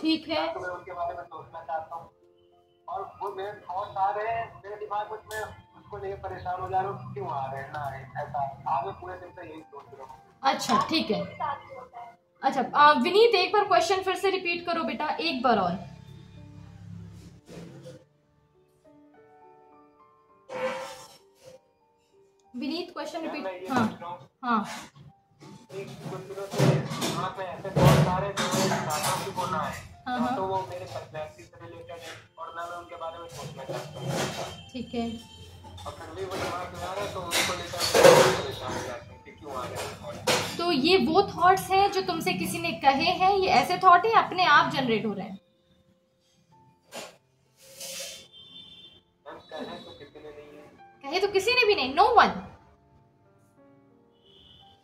ठीक है। तो मैं उनके बारे में सोचना चाहता हूँ, और वो मेरे थॉट्स आ रहे हैं मेरे दिमाग में, मैं उसको लेके परेशान हो जा रहा हूँ, क्यों आ रहे हैं, ना है ऐसा, आज मैं पूरे दिन से यही सोच रहा हूँ। अच्छा ठीक है। अच्छा विनीत, एक बार क्वेश्चन फिर से रिपीट करो बेटा, एक बार और। Vineet question repeat. हाँ हाँ। कुछ दिनों से दिमाग में ऐसे थॉट्स आ रहे हैं जो मैं चाहता हूँ कि वो ना आए, ना तो वो मेरे पर्सनैलिटी से रिलेटेड है और ना मैं उनके बारे में सोचना चाहता हूँ। ठीक है। और फिर भी वो दिमाग में आ रहा है तो उनको लेकर परेशान हो जाता हूँ कि क्यों आ रहे हैं। तो ये वो थॉट्स हैं जो तुमसे किसी ने कहे हैं, ये ऐसे थॉट है अपने आप जनरेट हो रहे हैं? कहे तो किसी ने भी नहीं, नो वन,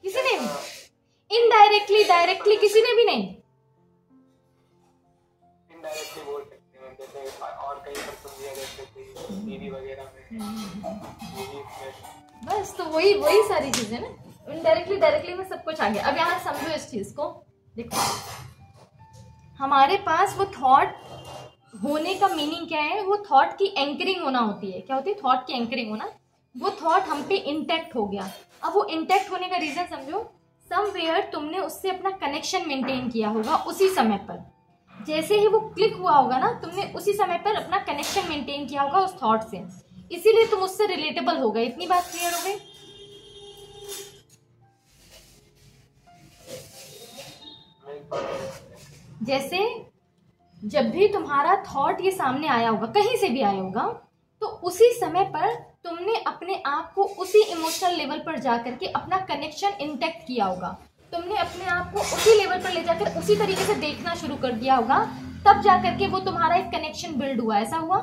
किसी ने इनडायरेक्टली डायरेक्टली किसी ने भी नहीं। इनडायरेक्टली बोल सकते हैं, जैसे और कहीं पर सुन लिया, जैसे टीवी वगैरह में, बस तो वही सारी चीजें ना, इनडायरेक्टली डायरेक्टली में सब कुछ आ गया। अब यहाँ समझो इस चीज को, देखो हमारे पास वो थॉट होने का मीनिंग क्या है, वो थॉट की एंकरिंग होना होती है। क्या होती है? थॉट की एंकरिंग होना। वो थॉट हम पे इंटैक्ट हो गया। अब वो इंटैक्ट होने का रीजन समझो, समवेयर तुमने उससे अपना कनेक्शन मेंटेन किया होगा उसी समय पर, जैसे ही वो क्लिक हुआ होगा ना, तुमने उसी समय पर अपना कनेक्शन मेंटेन किया होगा उस थॉट से, इसीलिए तुम उससे रिलेटेबल हो गए। इतनी बात क्लियर हो गई? जैसे जब भी तुम्हारा थॉट ये सामने आया होगा, कहीं से भी आया होगा, तो उसी समय पर तुमने अपने आप को उसी इमोशनल लेवल पर जाकर के अपना कनेक्शन इंटैक्ट किया होगा। तुमने अपने आप को उसी लेवल पर ले जाकर उसी तरीके से देखना शुरू कर दिया होगा, तब जाकर के वो तुम्हारा एक कनेक्शन बिल्ड हुआ। ऐसा हुआ?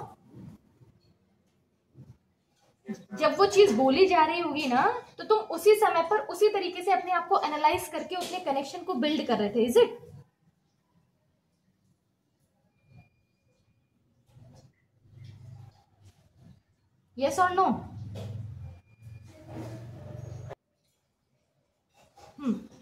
जब वो चीज बोली जा रही होगी ना, तो तुम उसी समय पर उसी तरीके से अपने आप को एनालाइज करके अपने कनेक्शन को बिल्ड कर रहे थे। Is it? यस और नो?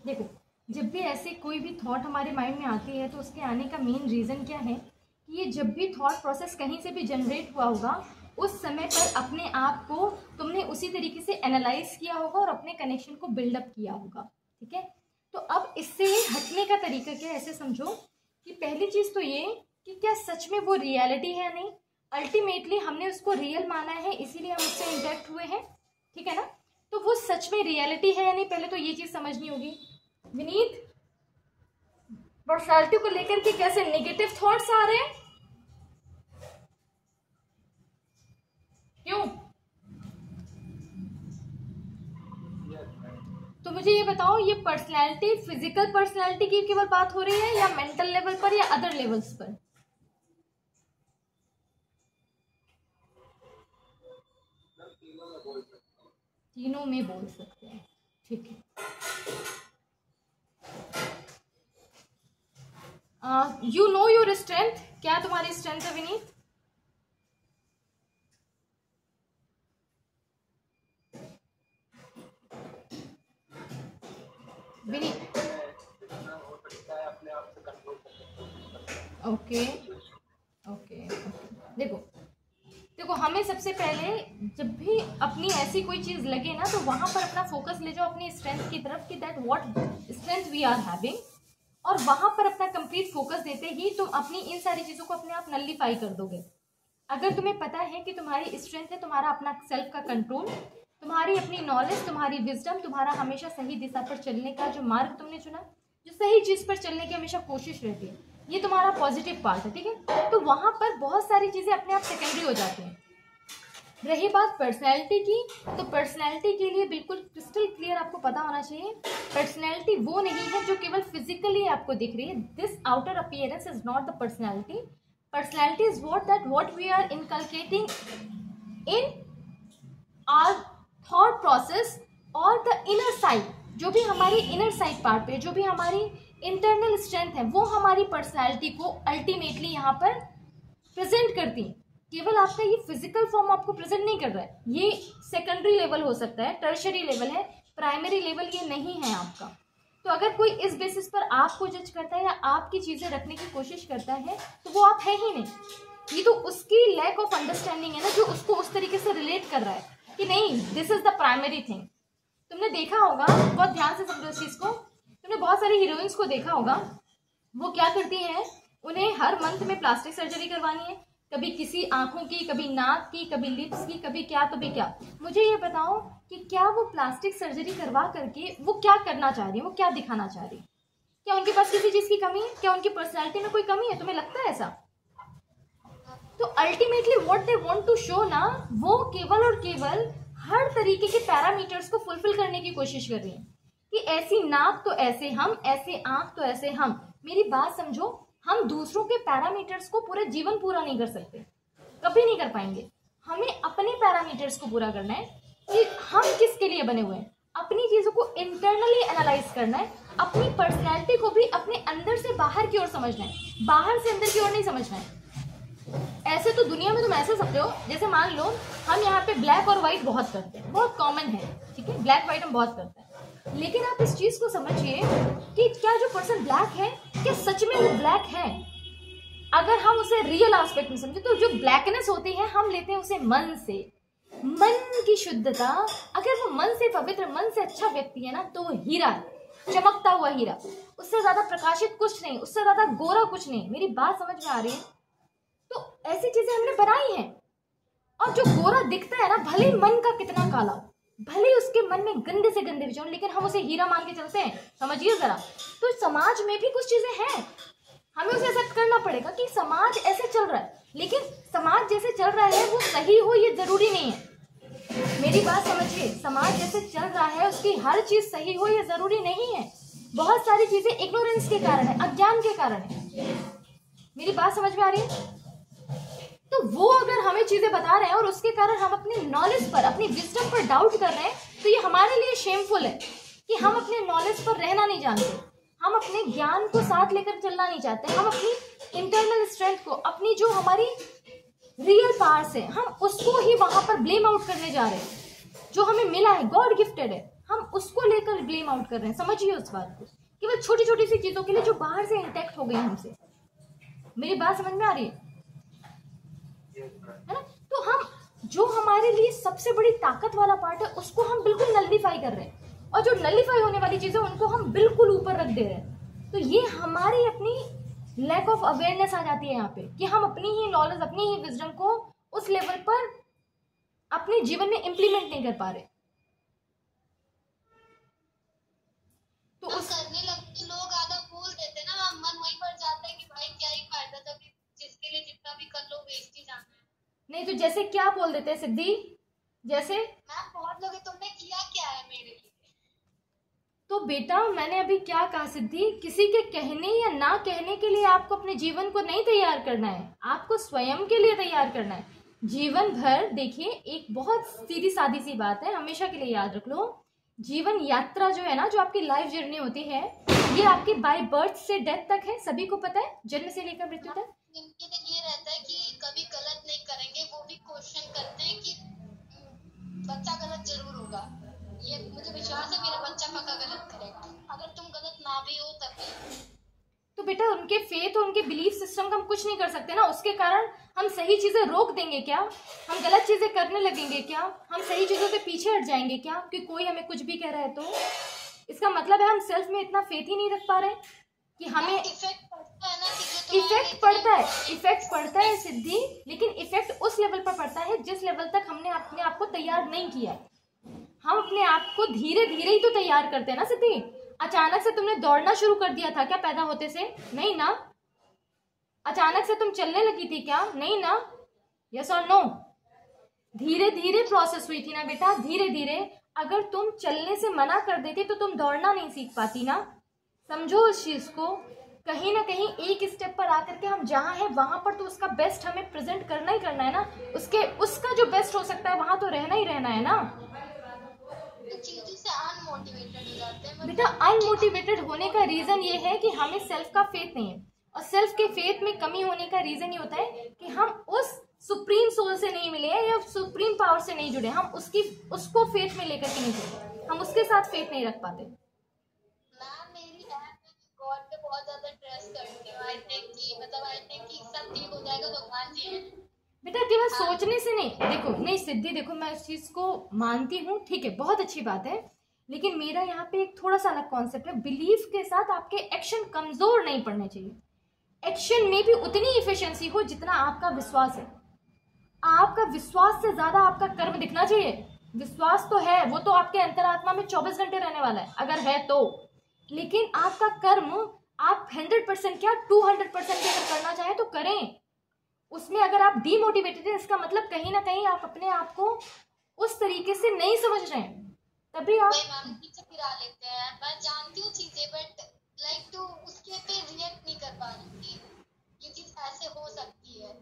देखो, जब भी ऐसे कोई भी थॉट हमारे माइंड में आती है तो उसके आने का मेन रीजन क्या है कि ये जब भी थॉट प्रोसेस कहीं से भी जनरेट हुआ होगा, उस समय पर अपने आप को तुमने उसी तरीके से एनालाइज किया होगा और अपने कनेक्शन को बिल्डअप किया होगा। ठीक है? तो अब इससे हटने का तरीका क्या है, ऐसे समझो कि पहली चीज तो ये कि क्या सच में वो रियलिटी है या नहीं। अल्टीमेटली हमने उसको रियल माना है, इसीलिए हम उससे इंटैक्ट हुए हैं। ठीक है ना? तो वो सच में रियलिटी है या नहीं, पहले तो ये चीज समझनी होगी। विनीत, पर्सनालिटी को लेकर के कैसे नेगेटिव थॉट्स आ रहे हैं? क्यों? तो मुझे ये बताओ, ये पर्सनैलिटी फिजिकल पर्सनैलिटी की केवल बात हो रही है या मेंटल लेवल पर या अदर लेवल्स पर? तीनों में बोल सकते हैं। ठीक है। You know your strength. क्या तुम्हारी स्ट्रेंथ है विनीत? Vineet, okay okay. देखो हमें सबसे पहले जब भी अपनी ऐसी कोई चीज लगे ना, तो वहां पर अपना फोकस ले जाओ अपनी स्ट्रेंथ की तरफ कि that what strength we are having, और वहां पर अपना कंप्लीट फोकस देते ही तुम अपनी इन सारी चीजों को अपने आप नलिफाई कर दोगे। अगर तुम्हें पता है कि तुम्हारी स्ट्रेंथ है तुम्हारा अपना सेल्फ का कंट्रोल, तुम्हारी अपनी नॉलेज, तुम्हारी विजडम, तुम्हारा हमेशा सही दिशा पर चलने का जो मार्ग तुमने चुना, जो सही चीज पर चलने की हमेशा कोशिश रहती है, ये तुम्हारा पॉजिटिव पार्ट है। ठीक है? तो वहां पर बहुत सारी चीजें अपने आप सेकेंडरी हो जाती हैं। रही बात पर्सनैलिटी की, तो पर्सनैलिटी के लिए बिल्कुल क्रिस्टल क्लियर आपको पता होना चाहिए, पर्सनैलिटी वो नहीं है जो केवल फिजिकली आपको दिख रही है। This outer appearance is not the personality. Personality is what we are inculcating in our thought process और द इनर साइड। जो भी हमारी इनर साइड पार्ट पे, जो भी हमारी इंटरनल स्ट्रेंथ है, वो हमारी पर्सनैलिटी को अल्टीमेटली यहाँ पर प्रेजेंट करती है। केवल आपका ये फिजिकल फॉर्म आपको प्रेजेंट नहीं कर रहा है, ये सेकेंडरी लेवल हो सकता है, टर्शरी लेवल है, प्राइमरी लेवल ये नहीं है आपका। तो अगर कोई इस बेसिस पर आपको जज करता है या आपकी चीजें रखने की कोशिश करता है तो वो आप है ही नहीं। ये तो उसकी लैक ऑफ अंडरस्टैंडिंग है ना, जो उसको उस तरीके से रिलेट कर रहा है कि नहीं this is the primary thing. तुमने देखा होगा, बहुत ध्यान से समझो इस चीज को, तुमने बहुत सारी हीरोइंस को देखा होगा, वो क्या करती हैं, उन्हें हर मंथ में प्लास्टिक सर्जरी करवानी है, कभी किसी आंखों की, कभी नाक की, कभी लिप्स की, कभी क्या तो भी क्या। मुझे ये बताओ कि क्या वो प्लास्टिक सर्जरी करवा करके वो क्या करना चाह रही है, वो क्या दिखाना चाह रही है? क्या उनके पास किसी चीज की कमी है? क्या उनकी पर्सनैलिटी में कोई कमी है? तुम्हें लगता है ऐसा? तो ultimately what they want to show ना, वो केवल और केवल हर तरीके के पैरामीटर्स को फुलफिल करने की कोशिश कर रही है कि ऐसी नाक तो ऐसे हम, ऐसे आंख तो ऐसे हम। मेरी बात समझो, हम दूसरों के पैरामीटर्स को पूरे जीवन पूरा नहीं कर सकते, कभी नहीं कर पाएंगे। हमें अपने पैरामीटर्स को पूरा करना है कि हम किसके लिए बने हुए हैं, अपनी चीजों को इंटरनली एनालाइज करना है, अपनी पर्सनैलिटी को भी अपने अंदर से बाहर की ओर समझना है, बाहर से अंदर की ओर नहीं समझना है। ऐसे तो दुनिया में तुम ऐसे सकते हो, जैसे मान लो हम यहाँ पे ब्लैक और व्हाइट बहुत करते हैं, बहुत कॉमन है, ठीक है, ब्लैक व्हाइट हम बहुत करते हैं, लेकिन आप इस चीज को समझिए कि क्या जो पर्सन ब्लैक है क्या सच में वो ब्लैक है? अगर हम उसे रियल एस्पेक्ट में समझे तो जो ब्लैकनेस होती है हम लेते हैं उसे मन से, मन की शुद्धता। अगर वो मन से पवित्र, मन से अच्छा व्यक्ति है ना, तो वो हीरा है, चमकता हुआ हीरा, उससे ज्यादा प्रकाशित कुछ नहीं, उससे ज्यादा गोरा कुछ नहीं। मेरी बात समझ में आ रही है? तो ऐसी चीजें हमने बनाई हैं। और जो गोरा दिखता है ना, भले मन का कितना काला हो, भले उसके मन में गंदे से गंदे विचार, लेकिन हम उसे हीरा मान के चलते हैं। समझिए जरा, तो समाज में भी कुछ चीजें हैं, हमें उसे एक्सेप्ट करना पड़ेगा कि समाज ऐसे चल रहा है, लेकिन समाज जैसे चल रहा है वो सही हो ये जरूरी नहीं है। मेरी बात समझिए, समाज जैसे चल रहा है उसकी हर चीज सही हो ये जरूरी नहीं है। बहुत सारी चीजें इग्नोरेंस के कारण है, अज्ञान के कारण है। मेरी बात समझ में आ रही है? तो वो अगर हमें चीजें बता रहे हैं और उसके कारण हम अपने नॉलेज पर, अपनी विजडम पर डाउट कर रहे हैं, तो ये हमारे लिए शेमफुल है कि हम अपने नॉलेज पर रहना नहीं जानते, हम अपने ज्ञान को साथ लेकर चलना नहीं चाहते, हम अपनी इंटरनल स्ट्रेंथ को, अपनी जो हमारी रियल पावर्स है, हम उसको ही वहां पर ब्लेम आउट करने जा रहे हैं। जो हमें मिला है, गॉड गिफ्टेड है, हम उसको लेकर ब्लेम आउट कर रहे हैं। समझिए उस बात को, केवल छोटी छोटी सी चीजों के लिए जो बाहर से इंटैक्ट हो गई हमसे। मेरी बात समझ में आ रही है ना? तो हम जो हमारे लिए सबसे बड़ी ताकत वाला पार्ट है उसको हम बिल्कुल नलिफाई कर रहे हैं, और जो नलिफाई होने वाली चीजें उनको हम बिल्कुल ऊपर रख दे रहे हैं। तो ये हमारी अपनी लैक ऑफ अवेयरनेस आ जाती है यहाँ पे, कि हम अपनी ही नॉलेज, अपनी ही विजडम को उस लेवल पर अपने जीवन में इम्प्लीमेंट नहीं कर पा रहे। तो उस करने लगते लोग आधा भूल देते ना, मन वहीं पर जाता है कि भाई क्या ही फायदा था, जिसके लिए जितना भी कर लो वेस्ट ही जाना है। नहीं तो जैसे क्या बोल देते हैं सिद्धि, जैसे मैम बहुत लोग, तुमने किया क्या है मेरे लिए? तो बेटा मैंने अभी क्या कहा सिद्धि, किसी के कहने या ना कहने के लिए आपको अपने जीवन को नहीं तैयार करना है, आपको स्वयं के लिए तैयार करना है जीवन भर। देखिए एक बहुत सीधी सादी सी बात है, हमेशा के लिए याद रख लो, जीवन यात्रा जो है ना, जो आपकी लाइफ जर्नी होती है, ये आपके बाय बर्थ से डेथ तक है, सभी को पता है, जन्म से लेकर मृत्यु तक। ये रहता है कि कभी गलत नहीं करेंगे, वो भी क्वेश्चन करते हैं कि बच्चा गलत जरूर होगा, ये मुझे विश्वास है मेरा बच्चा पक्का गलत करेगा, अगर तुम गलत ना भी हो तब भी। तो बेटा उनके फेथ और उनके बिलीफ सिस्टम का हम कुछ नहीं कर सकते ना, उसके कारण हम सही चीजें रोक देंगे क्या? हम गलत चीजें करने लगेंगे क्या? हम सही चीजों के पीछे हट जाएंगे क्या कि कोई हमें कुछ भी कह रहा है? तो इसका मतलब है हम सेल्फ में इतना फेथ ही नहीं रख पा रहे कि हमें इफेक्ट पड़ता है ना, इफेक्ट पड़ता है सिद्धि, लेकिन इफेक्ट उस लेवल पर पड़ता है जिस लेवल तक हमने अपने आप को तैयार नहीं किया। हम अपने आप को धीरे धीरे ही तो तैयार करते हैं ना सिद्धि। अचानक से तुमने दौड़ना शुरू कर दिया था क्या पैदा होते से? नहीं ना। अचानक से तुम चलने लगी थी क्या? नहीं ना। यस और नो? धीरे धीरे प्रोसेस हुई थी ना बेटा, धीरे धीरे। अगर तुम चलने से मना कर देती तो तुम दौड़ना नहीं सीख पाती ना। समझो उस चीज को, कहीं ना कहीं एक स्टेप पर आकर के हम जहाँ हैं वहां पर तो उसका बेस्ट हमें प्रेजेंट करना ही करना है ना। उसका जो बेस्ट हो सकता है वहां तो रहना ही रहना है ना। चीजों से अनमोटिवेटेड हो जाते हैं बेटा। अनमोटिवेटेड होने का रीजन ये है कि हमें सेल्फ का फेथ नहीं है, और सेल्फ के फेथ में कमी होने का रीजन ये होता है कि हम उस सुप्रीम सोल से नहीं मिले हैं या सुप्रीम पावर से नहीं जुड़े, हम उसको फेथ में लेकर के नहीं जुड़े, हम उसके साथ फेथ नहीं रख पाते। मैम करती हूँ। आई थिंक कि सब ठीक हो जाएगा, भगवान जी हैं। बेटा केवल सोचने से नहीं, देखो नहीं सिद्धि, देखो मैं उस चीज को मानती हूँ, ठीक है, बहुत अच्छी बात है, लेकिन मेरा यहाँ पे एक थोड़ा सा अलग कॉन्सेप्ट है। बिलीफ के साथ आपके एक्शन कमजोर नहीं पड़ने चाहिए। एक्शन में भी उतनी इफिशिएंसी हो जितना आपका विश्वास है। आपका विश्वास से ज्यादा आपका कर्म दिखना चाहिए। विश्वास तो है, वो तो आपके अंतरात्मा में 24 घंटे रहने वाला है अगर है तो, लेकिन आपका कर्म आप 100% क्या 200% भी अगर करना चाहें तो करें। उसमें अगर आप डीमोटिवेटेड हैं, इसका मतलब कहीं ना कहीं आप अपने आप को उस तरीके से नहीं समझ रहे हैं, तभी आप पीछे फिरा लेते हैं। मैं जानती हूँ चीजें, बट लाइक तो उसके पे रिएक्ट नहीं कर पा रही कि ये चीज ऐसे हो सकती है,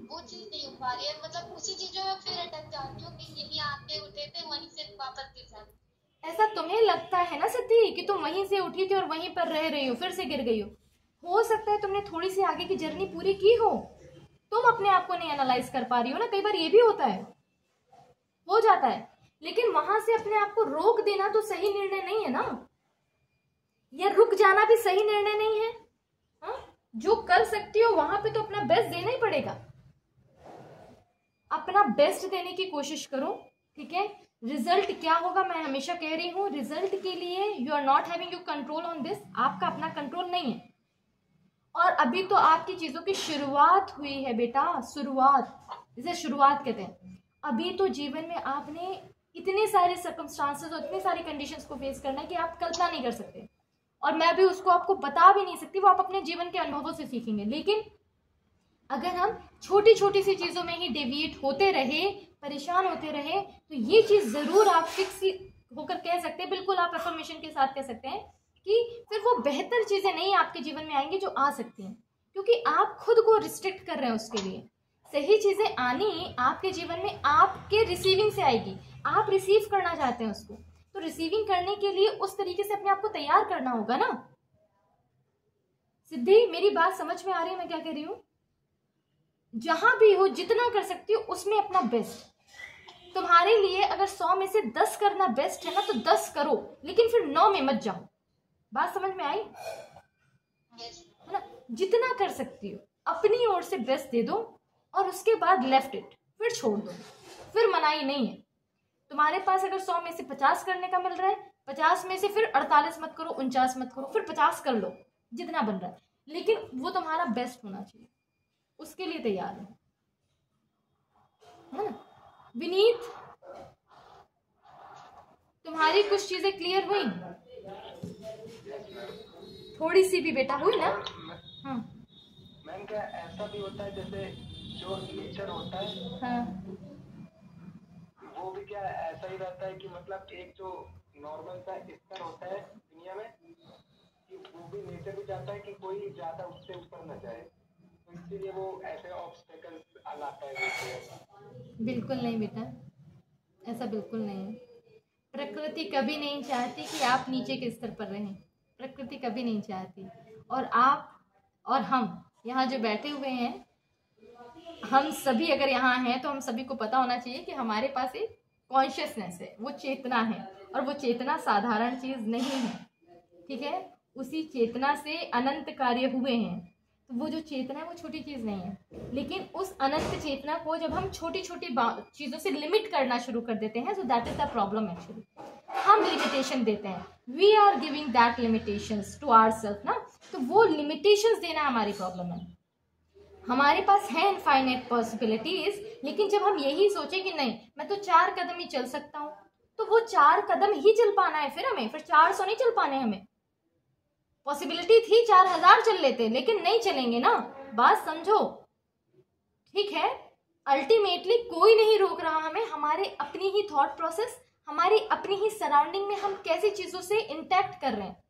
वो चीज नहीं हो पा रही है। मतलब उसी चीजों में फिर अटक जाती हूँ कि यही आके उठे थे, वहीं से वापस गिर जाती। ऐसा तुम्हें लगता है ना सिद्धि कि तुम वहीं से उठी थी और वहीं पर रह रही हो, फिर से गिर गई हो सकता है तुमने थोड़ी सी आगे की जर्नी पूरी की हो, तुम अपने आप को नहीं एनालाइज कर पा रही हो ना। कई बार ये भी होता है, हो जाता है, लेकिन वहां से अपने आप को रोक देना तो सही निर्णय नहीं है ना, या रुक जाना भी सही निर्णय नहीं है। हा? जो कर सकती हो वहां पे तो अपना बेस्ट देना ही पड़ेगा। अपना बेस्ट देने की कोशिश करो, ठीक है। रिजल्ट क्या होगा मैं हमेशा कह रही हूं, रिजल्ट के लिए you are not having you control on this, आपका अपना कंट्रोल नहीं है। और अभी तो आपकी चीजों की शुरुआत हुई है बेटा, शुरुआत, इसे शुरुआत कहते हैं। अभी तो जीवन में आपने इतने सारे सर्कमस्टांसेस और इतनी सारी कंडीशंस को फेस करना है कि आप कल्पना नहीं कर सकते, और मैं भी उसको आपको बता भी नहीं सकती, वो आप अपने जीवन के अनुभवों से सीखेंगे। लेकिन अगर हम छोटी छोटी सी चीजों में ही डेविएट होते रहे, परेशान होते रहे, तो ये चीज जरूर आप फिक्स होकर कह सकते हैं, बिल्कुल आप अफर्मेशन के साथ कह सकते हैं कि फिर वो बेहतर चीजें नहीं आपके जीवन में आएंगी जो आ सकती हैं, क्योंकि आप खुद को रिस्ट्रिक्ट कर रहे हैं उसके लिए। सही चीजें आनी आपके जीवन में आपके रिसीविंग से आएगी, आप रिसीव करना चाहते हैं उसको, तो रिसीविंग करने के लिए उस तरीके से अपने आप को तैयार करना होगा ना। सिद्धि मेरी बात समझ में आ रही है मैं क्या कह रही हूँ? जहां भी हो जितना कर सकती हो उसमें अपना बेस्ट। तुम्हारे लिए अगर 100 में से 10 करना बेस्ट है ना, तो 10 करो, लेकिन फिर 9 में मत जाओ। बात समझ में आई है ना? जितना कर सकती हो अपनी ओर से बेस्ट दे दो, और उसके बाद लेफ्ट इट, फिर छोड़ दो, फिर मनाही नहीं है। तुम्हारे पास अगर 100 में से 50 करने का मिल रहा है, 50 में से फिर 48 मत करो, 49 मत करो, फिर 50 कर लो, जितना बन रहा है, लेकिन वो तुम्हारा बेस्ट होना चाहिए, उसके लिए तैयार है ना। विनीत, तुम्हारी कुछ चीजें क्लियर हुई? थोड़ी सी भी बेटा हुई ना? हाँ मैम, क्या ऐसा भी होता है जैसे जो नेचर होता है, हाँ, वो भी क्या ऐसा ही रहता है कि मतलब एक जो नॉर्मल सा स्तर होता है दुनिया में, कि वो भी नेचर भी चाहता है कि कोई ज्यादा उससे ऊपर न जाए, तो इसीलिए वो ऐसे ऑब्स्टेकल्स लाता है। बिल्कुल नहीं बेटा, ऐसा बिल्कुल नहीं है। प्रकृति कभी नहीं चाहती कि आप नीचे के स्तर पर रहें, प्रकृति कभी नहीं चाहती। और आप और हम यहाँ जो बैठे हुए हैं, हम सभी अगर यहाँ हैं तो हम सभी को पता होना चाहिए कि हमारे पास एक कॉन्शियसनेस है, वो चेतना है, और वो चेतना साधारण चीज नहीं है, ठीक है। उसी चेतना से अनंत कार्य हुए हैं, तो वो जो चेतना है वो छोटी चीज नहीं है। लेकिन उस अनंत चेतना को जब हम छोटी छोटी चीजों से लिमिट करना शुरू कर देते हैं, तो that is the problem actually. हम लिमिटेशन देते हैं, we are giving that limitations to ourselves ना, तो वो लिमिटेशंस देना हमारी प्रॉब्लम है। हमारे पास है इनफाइनाइट पॉसिबिलिटीज, लेकिन जब हम यही सोचे कि नहीं मैं तो 4 कदम ही चल सकता हूँ, तो वो 4 कदम ही चल पाना है, फिर हमें फिर 400 नहीं चल पाने। हमें पॉसिबिलिटी थी 4000 चल लेते, लेकिन नहीं चलेंगे ना, बात समझो, ठीक है। अल्टीमेटली कोई नहीं रोक रहा हमें, हमारे अपनी ही थॉट प्रोसेस, हमारी अपनी ही सराउंडिंग में हम कैसी चीजों से इंटैक्ट कर रहे हैं।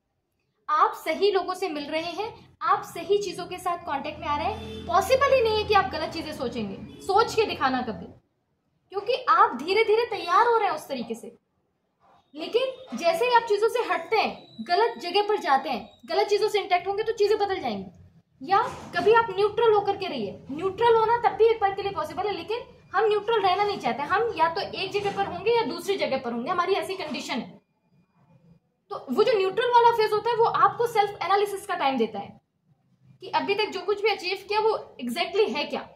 आप सही लोगों से मिल रहे हैं, आप सही चीजों के साथ कांटेक्ट में आ रहे हैं, पॉसिबल ही नहीं है कि आप गलत चीजें सोचेंगे। सोच के दिखाना कभी, क्योंकि आप धीरे धीरे तैयार हो रहे हैं उस तरीके से। लेकिन जैसे ही आप चीजों से हटते हैं, गलत जगह पर जाते हैं, गलत चीजों से इंटैक्ट होंगे, तो चीजें बदल जाएंगी। या कभी आप न्यूट्रल होकर के रहिए, न्यूट्रल होना तब भी एक बार के लिए पॉसिबल है, लेकिन हम न्यूट्रल रहना नहीं चाहते। हम या तो एक जगह पर होंगे या दूसरी जगह पर होंगे, हमारी ऐसी कंडीशन है। तो वो जो न्यूट्रल वाला फेज होता है, वो आपको सेल्फ एनालिसिस का टाइम देता है कि अभी तक जो कुछ भी अचीव किया वो एग्जैक्टली है क्या,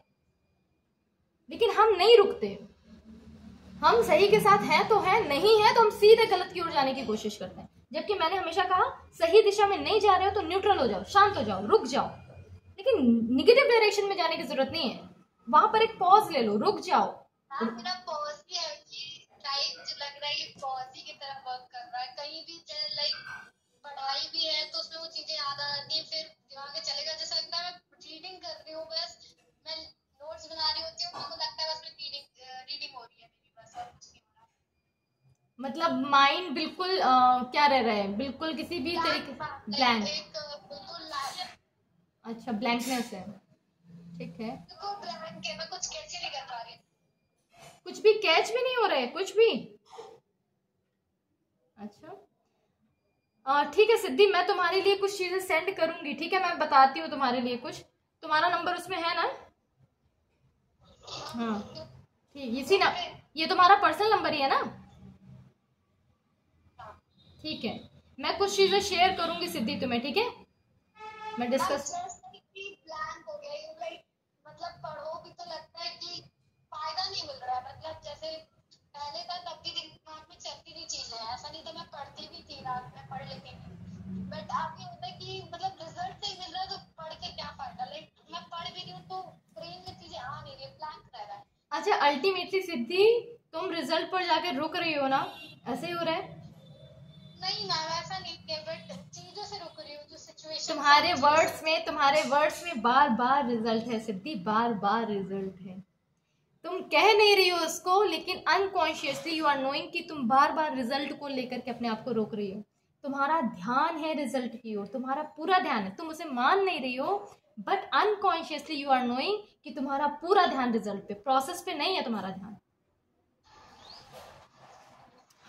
लेकिन हम नहीं रुकते। हम सही के साथ हैं तो है, नहीं है तो हम सीधे गलत की ओर जाने की कोशिश करते हैं। जबकि मैंने हमेशा कहा सही दिशा में नहीं जा रहे हो तो न्यूट्रल हो जाओ, शांत हो जाओ, रुक जाओ, लेकिन निगेटिव डायरेक्शन में जाने की जरूरत नहीं है। वहां पर एक पॉज ले लो, रुक जाओ। मेरा पॉज भी है कि टाइम जो लग रहा है ये पॉज ही की तरह वर्क कर रहा है। कहीं भी लाइक पढ़ाई भी है तो उसमें वो चीजें याद आ जाती है, फिर दिमाग में चलेगा। जैसा लगता है मैं रीडिंग कर रही हूँ, बस मैं नोट्स बना रही होती हूँ, मुझे लगता है बस मैं रीडिंग हो रही है मेरी, बस और कुछ नहीं हो रहा। मतलब माइंड बिल्कुल क्या रह रहा है, बिल्कुल किसी भी तरीके ब्लैंक, बिल्कुल। अच्छा ब्लैंकनेस है, ठीक है। ब्लैंक है, मैं कुछ कैच नहीं कर पा रही, कुछ भी कैच भी नहीं हो रहा है, कुछ भी। अच्छा ठीक है सिद्धि, मैं तुम्हारे लिए कुछ चीजें सेंड करूंगी, ठीक है। मैं बताती हूँ तुम्हारे लिए कुछ। तुम्हारा नंबर उसमें है ना? हाँ ठीक, इसी ना, ये तुम्हारा पर्सनल नंबर ही है ना? ठीक है, मैं कुछ चीजें शेयर करूंगी सिद्धि तुम्हें, ठीक है। मैं डिस्कस ब्लैंक हो गया ये, लाइक मतलब पढ़ो भी तो लगता है कि फायदा नहीं मिल रहा है। मतलब जैसे पहले था तब भी दिमाग में चलती थी चीजें, ऐसा नहीं था, मैं पढ़ती भी थी, रात में पढ़ लेती थी, बट अब ये होता है कि मतलब रिजल्ट सही मिल रहा है तो पढ़ के क्या फायदा। लाइक मैं पढ़ भी रही हूँ तो ब्रेन में चीजें आ नहीं रही, ब्लैंक रह रहा है। अच्छा अल्टीमेटली सिद्धि तुम रिजल्ट पर जाकर रुक रही हो ना, ऐसे ही हो रहा है? नहीं मैम ऐसा नहीं है, बट चीजों से रुक रही हूँ, जो सिचुएशन तुम्हारे वर्ड्स में बार बार रिजल्ट है सिद्धि, बार बार रिजल्ट है। तुम कह नहीं रही हो उसको, लेकिन अनकॉन्शियसली यू आर नोइंग कि तुम बार बार रिजल्ट को लेकर के अपने आप को रोक रही हो। तुम्हारा ध्यान है रिजल्ट की ओर, तुम्हारा पूरा ध्यान है, तुम उसे मान नहीं रही हो, but unconsciously you are knowing कि तुम्हारा पूरा ध्यान रिजल्ट पे, प्रोसेस पे नहीं है तुम्हारा ध्यान।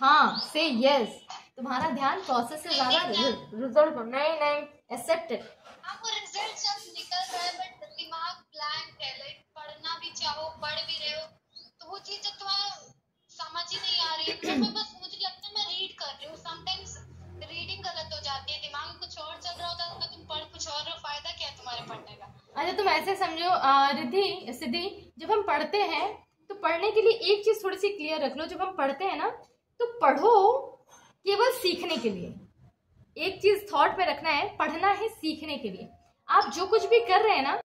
हाँ से यस, तुम्हारा ध्यान प्रोसेस से ज्यादा रिजल्ट पर। नहीं नहीं, एक्सेप्ट इट। आपको रिजल्ट सब निकल रहा है बट दिमाग ब्लैंक है। लाइक पढ़ना भी चाहो, पढ़ भी रहे हो, तो वो चीज जब तुम्हें समझ ही नहीं आ रही है तो मैं बस, मुझे लगता है मैं रीड कर रही हूँ, समटाइम्स रीडिंग गलत हो जाती है, दिमाग में कुछ और चल रहा होता है, तुम पढ़ कुछ और रहे हो, फायदा क्या है तुम्हारे पढ़ने का। अच्छा तुम ऐसे समझो रिद्धि सिद्धि, जब हम पढ़ते हैं तो पढ़ने के लिए एक चीज थोड़ी सी क्लियर रख लो, जब हम पढ़ते हैं ना तो पढ़ो केवल सीखने के लिए। एक चीज थॉट में रखना है, पढ़ना है सीखने के लिए। आप जो कुछ भी कर रहे हैं ना